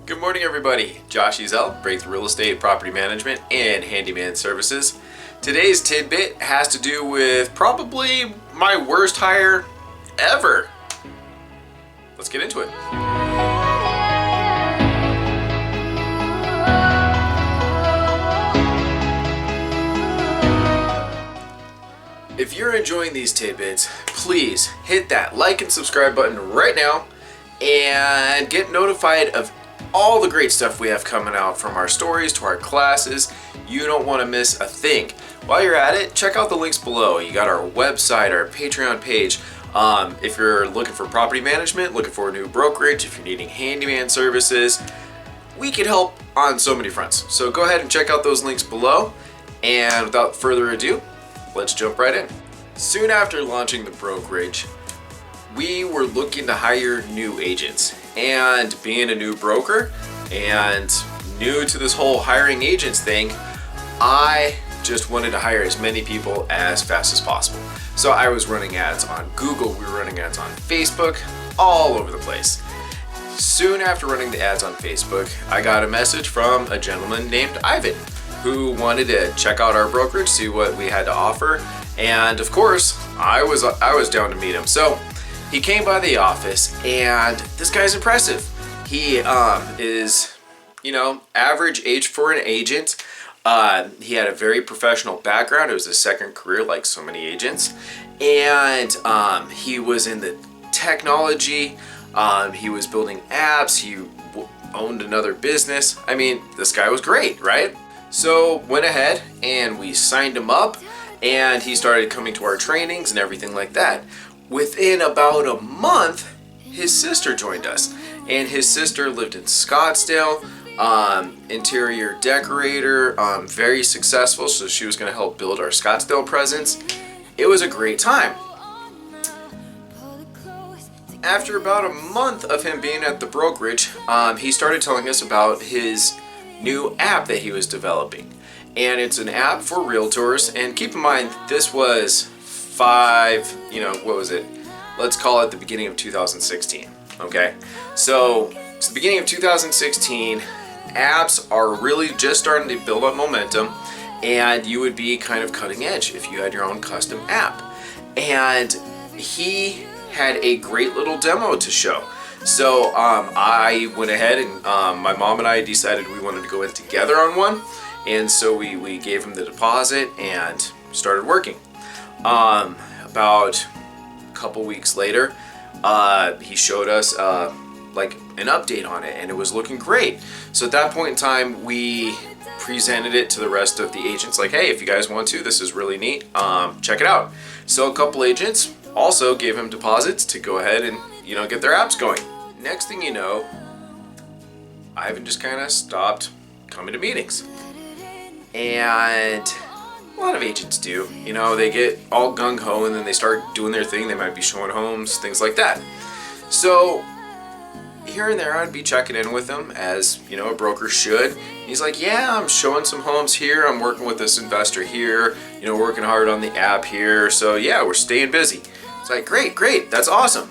Good morning, everybody. Josh Ezel, Breakthrough Real Estate, Property Management, and Handyman Services. Today's tidbit has to do with probably my worst hire ever. Let's get into it. If you're enjoying these tidbits, please hit that like and subscribe button right now and get notified of all the great stuff we have coming out, from our stories to our classes. You don't want to miss a thing. While you're at it, check out the links below. You got our website, our Patreon page. If you're looking for property management, looking for a new brokerage, if you're needing handyman services, we can help on so many fronts. So go ahead and check out those links below. And without further ado, let's jump right in. Soon after launching the brokerage, we were looking to hire new agents. And being a new broker and new to this whole hiring agents thing, I just wanted to hire as many people as fast as possible. So I was running ads on Google, we were running ads on Facebook, all over the place. Soon after running the ads on Facebook, I got a message from a gentleman named Ivan who wanted to check out our brokerage, see what we had to offer. And of course, I was down to meet him. So he came by the office, and this guy's impressive. He is, average age for an agent. He had a very professional background. It was his second career, like so many agents. And he was in the technology. He was building apps. He owned another business. I mean, this guy was great, right? So went ahead and we signed him up, and he started coming to our trainings and everything like that. Within about a month, his sister joined us, and his sister lived in Scottsdale, interior decorator, very successful, so she was going to help build our Scottsdale presence. It was a great time. After about a month of him being at the brokerage, he started telling us about his new app that he was developing. And it's an app for realtors, and keep in mind, this was let's call it the beginning of 2016, okay? So it's the beginning of 2016, apps are really just starting to build up momentum, and you would be kind of cutting edge if you had your own custom app. And he had a great little demo to show. So I went ahead and my mom and I decided we wanted to go in together on one, and so we gave him the deposit and started working. About a couple weeks later, he showed us like an update on it, and it was looking great. So at that point in time, we presented it to the rest of the agents, like, hey, if you guys want to, this is really neat, check it out. So a couple agents also gave him deposits to go ahead and get their apps going. Next thing you know, Ivan just kind of stopped coming to meetings. And a lot of agents do. They get all gung-ho and then they start doing their thing. They might be showing homes, things like that. So here and there I'd be checking in with him, as a broker should. He's like, yeah, I'm showing some homes here. I'm working with this investor here, working hard on the app here. So yeah, we're staying busy. It's like, great, that's awesome.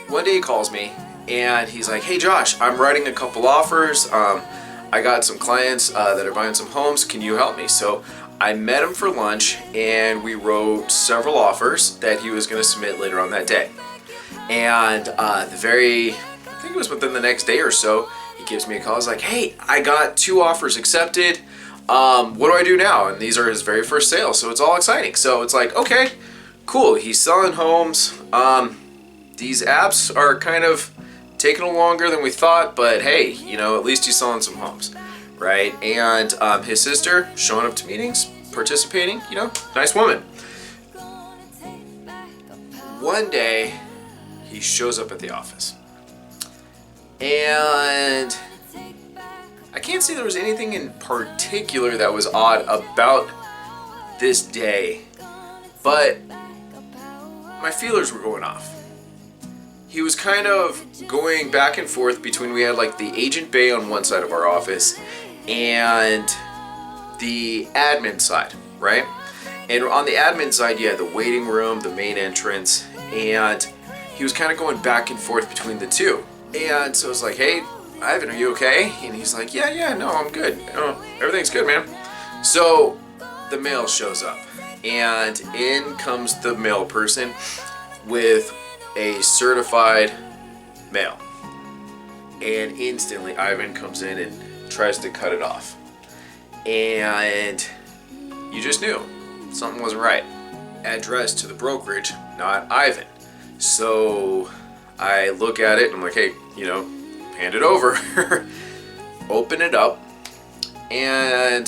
One day he calls me and he's like, hey Josh, I'm writing a couple offers. I got some clients that are buying some homes. Can you help me? So I met him for lunch, and we wrote several offers that he was going to submit later on that day. And I think it was within the next day or so, he gives me a call. He's like, hey, I got 2 offers accepted. What do I do now? And these are his very first sales, so it's all exciting. So it's like, okay, cool. He's selling homes. These apps are kind of taking a little longer than we thought, but hey, at least he's selling some homes, right? And his sister showing up to meetings, participating, nice woman. One day, he shows up at the office, and I can't say there was anything in particular that was odd about this day, but my feelers were going off. He was kind of going back and forth between, we had like the agent bay on one side of our office and the admin side, right? And on the admin side, you had the waiting room, the main entrance, and he was kind of going back and forth between the two. And so I was like, hey, Ivan, are you okay? And he's like, yeah, no, I'm good. Everything's good, man. So the mail shows up, and in comes the mail person with a certified mail. And instantly Ivan comes in and tries to cut it off. And you just knew something wasn't right. Addressed to the brokerage, not Ivan. So I look at it and I'm like, hey, hand it over. Open it up, and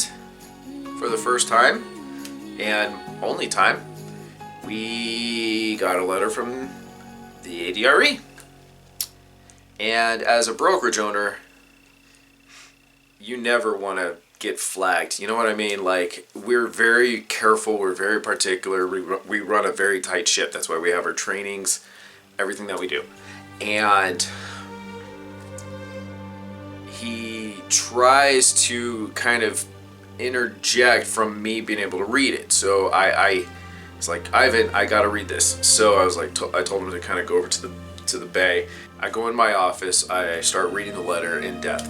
for the first time and only time, we got a letter from the ADRE. And as a brokerage owner, you never want to get flagged. You know what I mean? Like, we're very careful, we're very particular, we run a very tight ship. That's why we have our trainings, everything that we do. And he tries to kind of interject from me being able to read it. So I was like, Ivan, I gotta read this. So I was like, I told him to kind of go over to the bay. I go in my office, I start reading the letter in depth,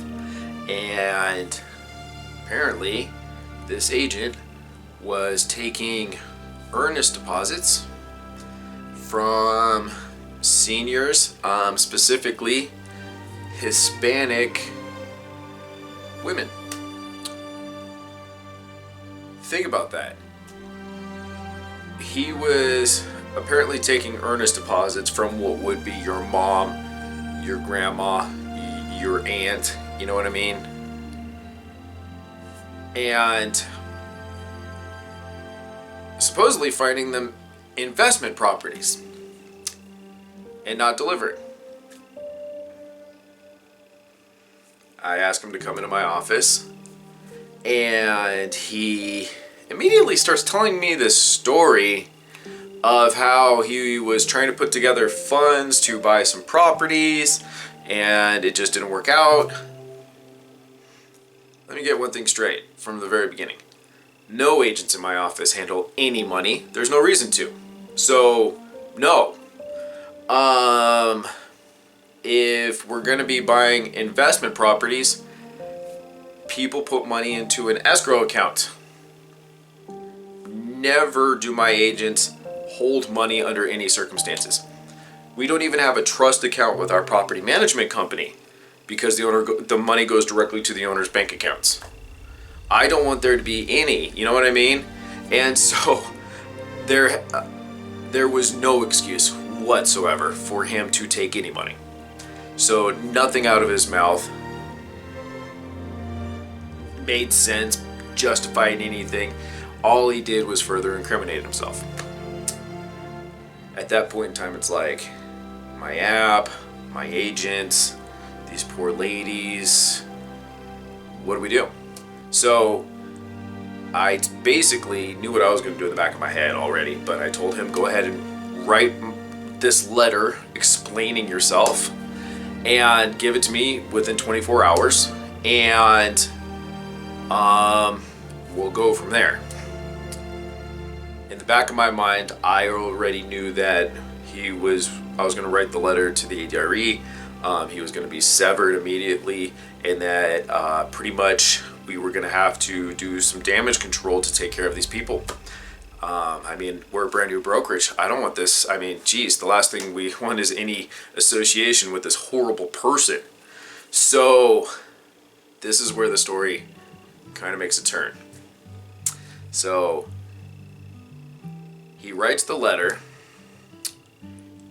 and apparently this agent was taking earnest deposits from seniors, specifically Hispanic women. Think about that. He was apparently taking earnest deposits from what would be your mom, your grandma, your aunt, you know what I mean? And supposedly finding them investment properties and not delivering. I asked him to come into my office, and he immediately starts telling me this story of how he was trying to put together funds to buy some properties and it just didn't work out. Let me get one thing straight from the very beginning. No agents in my office handle any money. There's no reason to. So, no. If we're going to be buying investment properties, people put money into an escrow account. Never do my agents hold money under any circumstances. We don't even have a trust account with our property management company because the money goes directly to the owner's bank accounts. I don't want there to be any, you know what I mean? And so there was no excuse whatsoever for him to take any money. So nothing out of his mouth made sense, justified anything. All he did was further incriminate himself. At that point in time, it's like, my app, my agents, these poor ladies, what do we do? So I basically knew what I was going to do in the back of my head already, but I told him, go ahead and write this letter explaining yourself and give it to me within 24 hours, and we'll go from there. In the back of my mind, I already knew that I was going to write the letter to the ADRE. He was going to be severed immediately, and that pretty much we were going to have to do some damage control to take care of these people. We're a brand new brokerage. I don't want this. The last thing we want is any association with this horrible person. So this is where the story kind of makes a turn. So he writes the letter,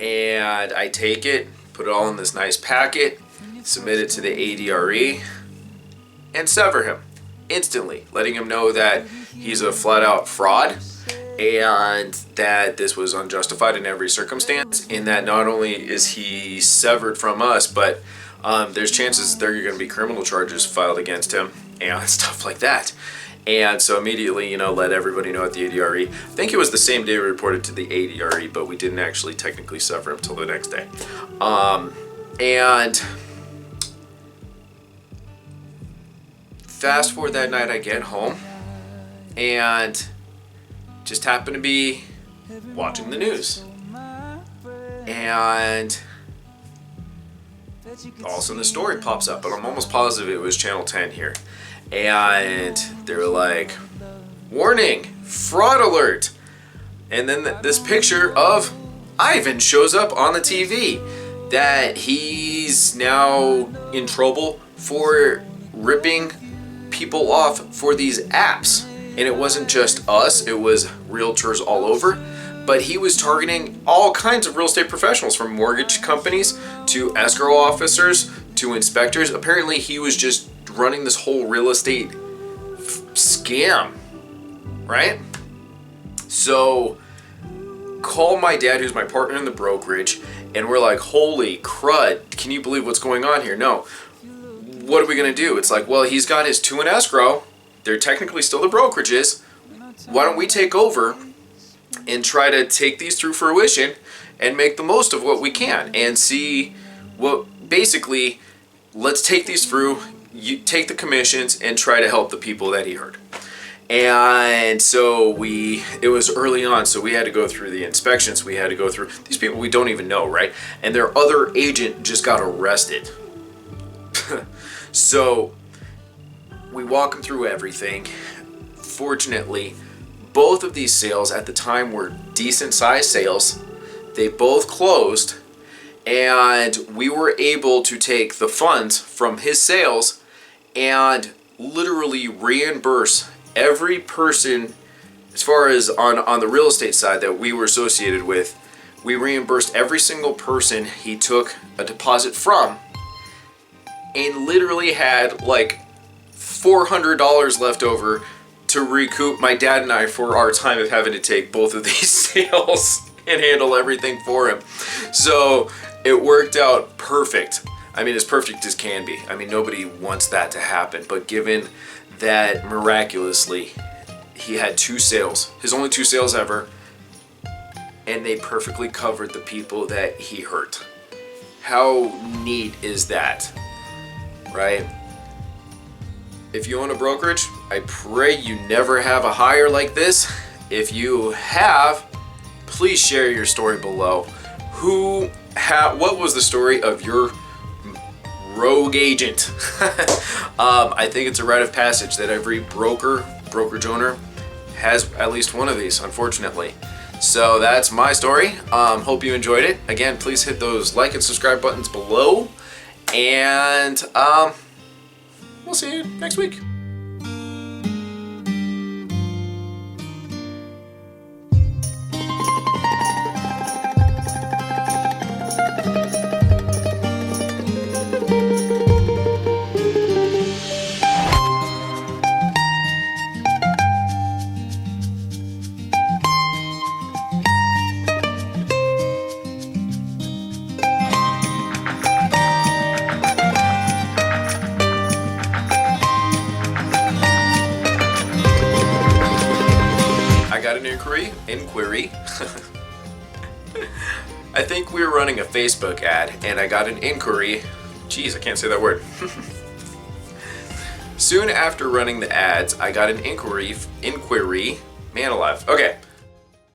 and I take it, put it all in this nice packet, submit it to the ADRE, and sever him instantly, letting him know that he's a flat-out fraud and that this was unjustified in every circumstance, and that not only is he severed from us, but there's chances there are going to be criminal charges filed against him and stuff like that. And so immediately, let everybody know at the ADRE. I think it was the same day we reported to the ADRE, but we didn't actually technically sever him till the next day. And fast forward that night, I get home and just happen to be watching the news. And all of a sudden the story pops up, but I'm almost positive it was Channel 10 here. And they're like, warning, fraud alert. And then this picture of Ivan shows up on the TV, that he's now in trouble for ripping people off for these apps. And it wasn't just us, it was realtors all over. But he was targeting all kinds of real estate professionals, from mortgage companies to escrow officers to inspectors. Apparently he was just running this whole real estate scam, right? So call my dad, who's my partner in the brokerage, and we're like, holy crud, can you believe what's going on here? No. What are we gonna do? It's like, well, he's got his 2 in escrow. They're technically still the brokerages. Why don't we take over and try to take these through fruition and make the most of what we can and see what, basically, let's take these through, you take the commissions and try to help the people that he hurt. And so it was early on, so we had to go through the inspections. We had to go through these people we don't even know, right? And their other agent just got arrested. So we walk them through everything. Fortunately, both of these sales at the time were decent sized sales. They both closed, and we were able to take the funds from his sales and literally reimburse every person, as far as on the real estate side that we were associated with. We reimbursed every single person he took a deposit from, and literally had like $400 left over to recoup my dad and I for our time of having to take both of these sales and handle everything for him. So it worked out perfect. I mean, as perfect as can be. I mean, nobody wants that to happen, but given that miraculously he had 2 sales, his only 2 sales ever, and they perfectly covered the people that he hurt. How neat is that, right? If you own a brokerage, I pray you never have a hire like this. If you have, please share your story below. What was the story of your rogue agent? I think it's a rite of passage that every brokerage owner has at least one of these, unfortunately. So that's my story. Hope you enjoyed it. Again, please hit those like and subscribe buttons below, and we'll see you next week. Inquiry. I think we were running a Facebook ad and I got an inquiry. Jeez, I can't say that word. Soon after running the ads, I got an inquiry. Man alive. Okay.